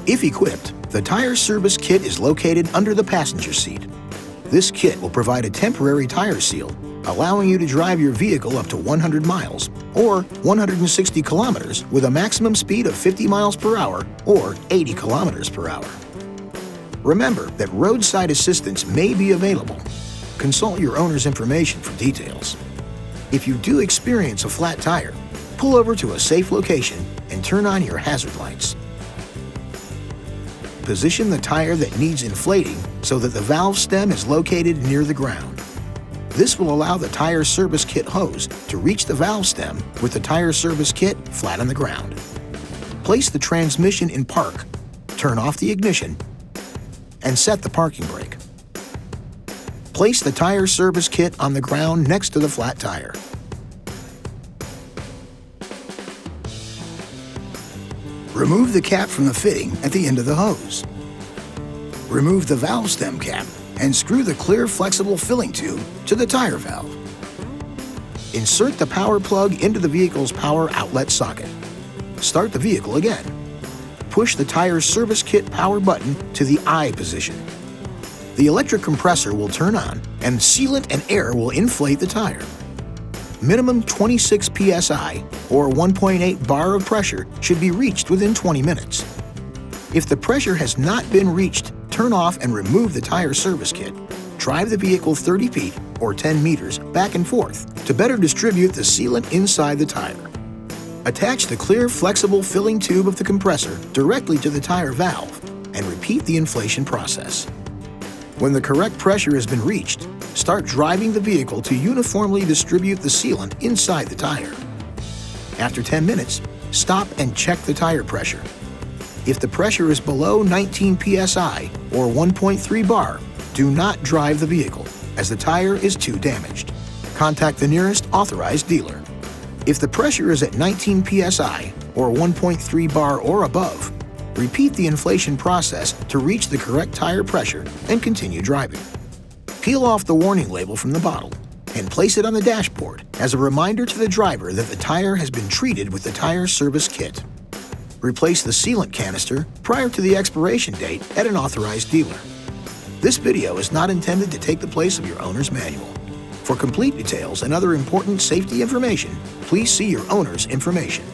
If equipped, the tire service kit is located under the passenger seat. This kit will provide a temporary tire seal, allowing you to drive your vehicle up to 100 miles or 160 kilometers with a maximum speed of 50 miles per hour or 80 kilometers per hour. Remember that roadside assistance may be available. Consult your owner's information for details. If you do experience a flat tire, pull over to a safe location and turn on your hazard lights. Position the tire that needs inflating so that the valve stem is located near the ground. This will allow the tire service kit hose to reach the valve stem with the tire service kit flat on the ground. Place the transmission in park, turn off the ignition, and set the parking brake. Place the tire service kit on the ground next to the flat tire. Remove the cap from the fitting at the end of the hose. Remove the valve stem cap and screw the clear flexible filling tube to the tire valve. Insert the power plug into the vehicle's power outlet socket. Start the vehicle again. Push the tire service kit power button to the I position. The electric compressor will turn on and sealant and air will inflate the tire. Minimum 26 psi or 1.8 bar of pressure should be reached within 20 minutes. If the pressure has not been reached, turn off and remove the tire service kit. Drive the vehicle 30 feet or 10 meters back and forth to better distribute the sealant inside the tire. Attach the clear flexible filling tube of the compressor directly to the tire valve and repeat the inflation process. When the correct pressure has been reached, start driving the vehicle to uniformly distribute the sealant inside the tire. After 10 minutes, stop and check the tire pressure. If the pressure is below 19 psi or 1.3 bar, do not drive the vehicle, as the tire is too damaged. Contact the nearest authorized dealer. If the pressure is at 19 psi or 1.3 bar or above, repeat the inflation process to reach the correct tire pressure and continue driving. Peel off the warning label from the bottle and place it on the dashboard as a reminder to the driver that the tire has been treated with the tire service kit. Replace the sealant canister prior to the expiration date at an authorized dealer. This video is not intended to take the place of your owner's manual. For complete details and other important safety information, please see your owner's information.